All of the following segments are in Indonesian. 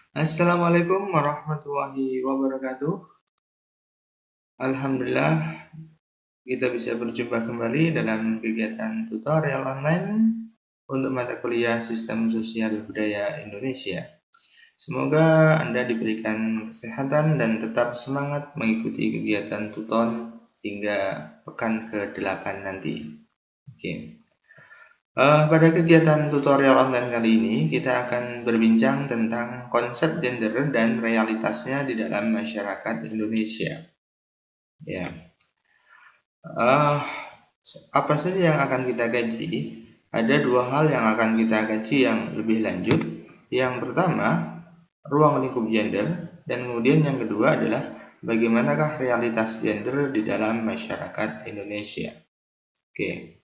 Assalamualaikum warahmatullahi wabarakatuh. Alhamdulillah kita bisa berjumpa kembali dalam kegiatan tutorial online untuk mata kuliah Sistem Sosial Budaya Indonesia. Semoga Anda diberikan kesehatan dan tetap semangat mengikuti kegiatan tuton hingga pekan ke-8 nanti. Oke. Pada kegiatan tutorial online kali ini, kita akan berbincang tentang konsep gender dan realitasnya di dalam masyarakat Indonesia. Ya, uh, apa saja yang akan kita kaji? Ada dua hal yang akan kita kaji yang lebih lanjut. Yang pertama, ruang lingkup gender, dan kemudian yang kedua adalah bagaimanakah realitas gender di dalam masyarakat Indonesia. Oke.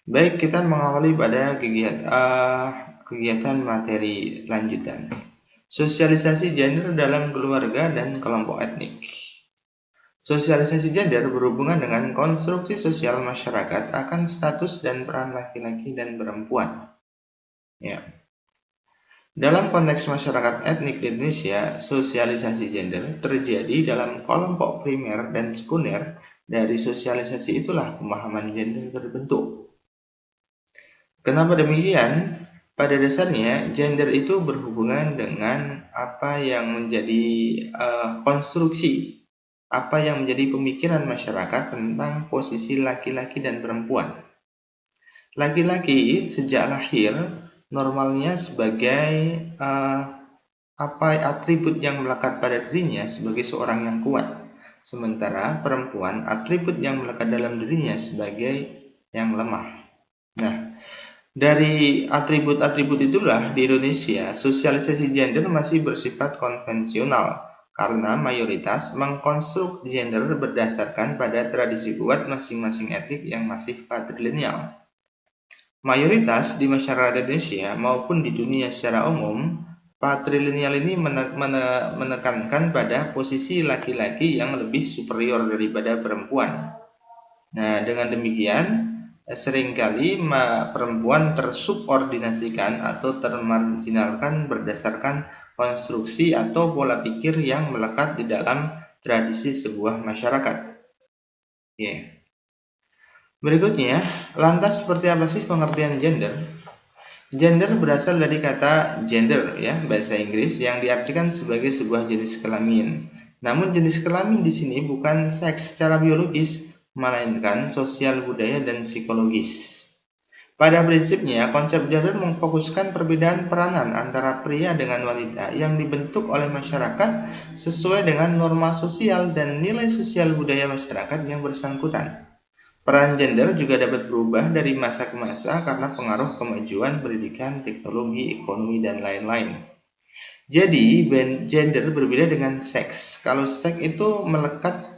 Baik, kita mengawali pada kegiatan materi lanjutan. Sosialisasi gender dalam keluarga dan kelompok etnik. Sosialisasi gender berhubungan dengan konstruksi sosial masyarakat akan status dan peran laki-laki dan perempuan. Ya. Dalam konteks masyarakat etnik di Indonesia, sosialisasi gender terjadi dalam kelompok primer dan sekunder. Dari sosialisasi itulah pemahaman gender terbentuk. Kenapa demikian? Pada dasarnya, gender itu berhubungan dengan apa yang menjadi konstruksi, apa yang menjadi pemikiran masyarakat tentang posisi laki-laki dan perempuan. Laki-laki sejak lahir normalnya sebagai atribut yang melekat pada dirinya sebagai seorang yang kuat, sementara perempuan atribut yang melekat dalam dirinya sebagai yang lemah. Nah, dari atribut-atribut itulah di Indonesia, sosialisasi gender masih bersifat konvensional karena mayoritas mengkonstruk gender berdasarkan pada tradisi kuat masing-masing etnik yang masih patrilineal. Mayoritas di masyarakat Indonesia maupun di dunia secara umum, patrilineal ini menekankan pada posisi laki-laki yang lebih superior daripada perempuan. Nah, dengan demikian, seringkali perempuan tersubordinasikan atau termarginalkan berdasarkan konstruksi atau pola pikir yang melekat di dalam tradisi sebuah masyarakat. Yeah. Berikutnya, lantas seperti apa sih pengertian gender? Gender berasal dari kata gender, ya, bahasa Inggris, yang diartikan sebagai sebuah jenis kelamin. Namun jenis kelamin di sini bukan seks secara biologis, melainkan sosial, budaya, dan psikologis. Pada prinsipnya, konsep gender memfokuskan perbedaan peranan antara pria dengan wanita yang dibentuk oleh masyarakat sesuai dengan norma sosial dan nilai sosial budaya masyarakat yang bersangkutan. Peran gender juga dapat berubah dari masa ke masa karena pengaruh kemajuan pendidikan, teknologi, ekonomi, dan lain-lain. Jadi, gender berbeda dengan seks. Kalau seks itu melekat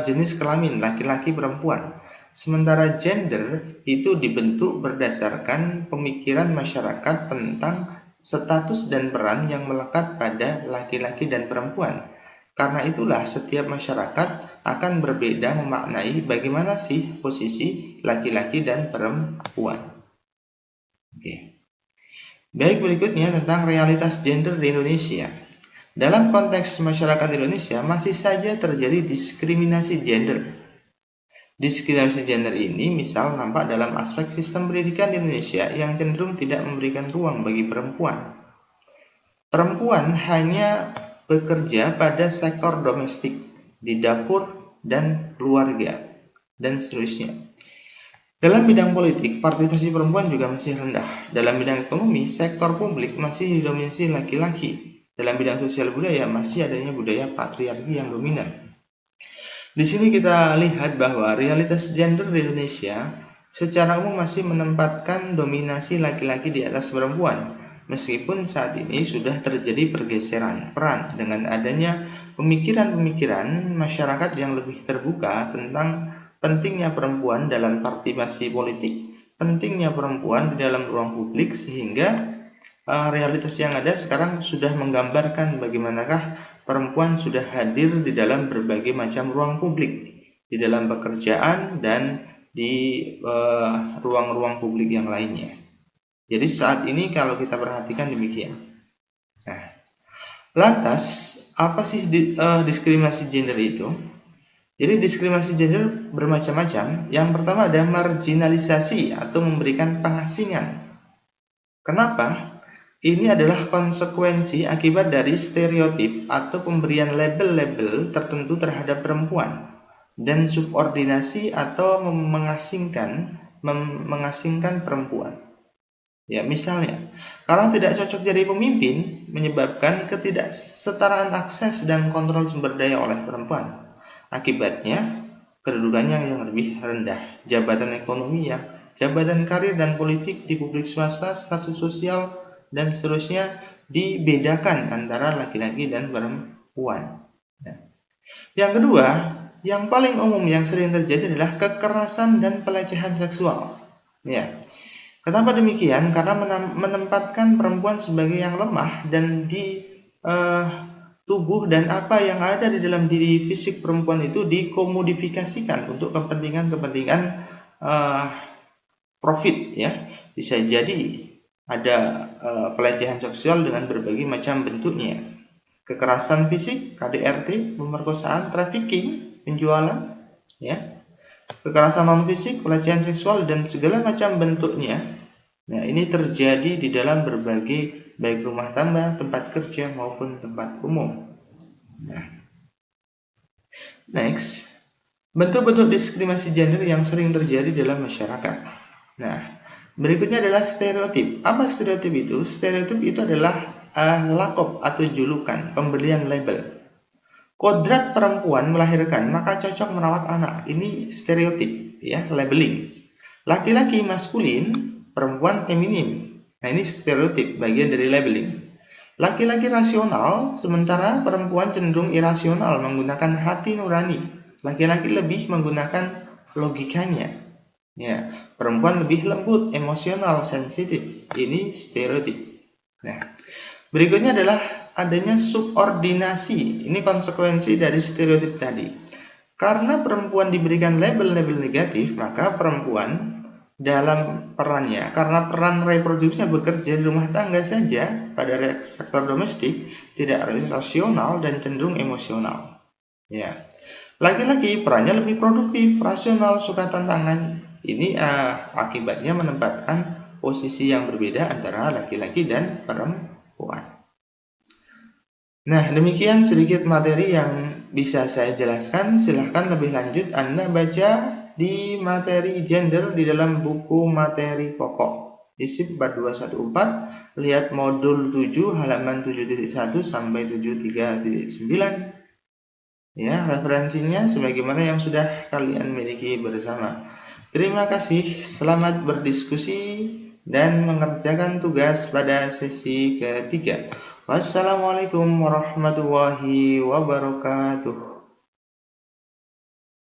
jenis kelamin, laki-laki, perempuan. Sementara gender itu dibentuk berdasarkan pemikiran masyarakat tentang status dan peran yang melekat pada laki-laki dan perempuan. Karena itulah setiap masyarakat akan berbeda memaknai bagaimana sih posisi laki-laki dan perempuan. Oke. Baik, berikutnya tentang realitas gender di Indonesia. Dalam konteks masyarakat Indonesia masih saja terjadi diskriminasi gender. Diskriminasi gender ini misal nampak dalam aspek sistem pendidikan di Indonesia yang cenderung tidak memberikan ruang bagi perempuan. Perempuan hanya bekerja pada sektor domestik, di dapur dan keluarga, dan seterusnya. Dalam bidang politik, partisipasi perempuan juga masih rendah. Dalam bidang ekonomi, sektor publik masih didominasi laki-laki. Dalam bidang sosial budaya, masih adanya budaya patriarki yang dominan. Di sini kita lihat bahwa realitas gender di Indonesia secara umum masih menempatkan dominasi laki-laki di atas perempuan. Meskipun saat ini sudah terjadi pergeseran peran dengan adanya pemikiran-pemikiran masyarakat yang lebih terbuka tentang pentingnya perempuan dalam partisipasi politik, pentingnya perempuan di dalam ruang publik, sehingga realitas yang ada sekarang sudah menggambarkan bagaimanakah perempuan sudah hadir di dalam berbagai macam ruang publik, di dalam pekerjaan dan di ruang-ruang publik yang lainnya. Jadi saat ini kalau kita perhatikan demikian. Nah, Lantas, apa sih diskriminasi gender itu? Jadi diskriminasi gender bermacam-macam. Yang pertama ada marginalisasi atau memberikan pengasingan. Kenapa? Ini adalah konsekuensi akibat dari stereotip atau pemberian label-label tertentu terhadap perempuan dan subordinasi atau mengasingkan perempuan. Ya, misalnya, karena tidak cocok jadi pemimpin menyebabkan ketidaksetaraan akses dan kontrol sumber daya oleh perempuan. Akibatnya, kedudukannya yang lebih rendah, jabatan ekonomi, jabatan karir dan politik di publik swasta, status sosial, dan seterusnya dibedakan antara laki-laki dan perempuan. Yang kedua, yang paling umum yang sering terjadi adalah kekerasan dan pelecehan seksual. Ya. Kenapa demikian? Karena menempatkan perempuan sebagai yang lemah dan di tubuh dan apa yang ada di dalam diri fisik perempuan itu dikomodifikasikan untuk kepentingan-kepentingan profit, ya. Bisa jadi ada pelecehan seksual dengan berbagai macam bentuknya. Kekerasan fisik, KDRT, pemerkosaan, trafficking, penjualan, ya. Kekerasan non fisik, pelecehan seksual dan segala macam bentuknya. Nah, ini terjadi di dalam berbagai baik rumah tangga, tempat kerja maupun tempat umum. Nah, next, bentuk-bentuk diskriminasi gender yang sering terjadi dalam masyarakat. Nah, berikutnya adalah stereotip. Apa stereotip itu? Stereotip itu adalah lakop atau julukan, pemberian label. Kodrat perempuan melahirkan, maka cocok merawat anak. Ini stereotip, ya, labeling. Laki-laki maskulin, perempuan feminim. Nah, ini stereotip, bagian dari labeling. Laki-laki rasional, sementara perempuan cenderung irasional, menggunakan hati nurani. Laki-laki lebih menggunakan logikanya. Ya, perempuan lebih lembut, emosional, sensitif. Ini stereotip. Nah, berikutnya adalah adanya subordinasi. Ini konsekuensi dari stereotip tadi. Karena perempuan diberikan label-label negatif, maka perempuan dalam perannya, karena peran reproduksinya bekerja di rumah tangga saja pada sektor domestik, tidak rasional dan cenderung emosional. Ya, laki-laki perannya lebih produktif, rasional, suka tantangan. Ini akibatnya menempatkan posisi yang berbeda antara laki-laki dan perempuan. Nah, demikian sedikit materi yang bisa saya jelaskan. Silahkan lebih lanjut Anda baca di materi gender di dalam buku materi pokok ISIP 4214, lihat modul 7 halaman 7.1 sampai 7.3.9. Ya, referensinya sebagaimana yang sudah kalian miliki bersama. Terima kasih, selamat berdiskusi dan mengerjakan tugas pada sesi ketiga. Wassalamualaikum warahmatullahi wabarakatuh.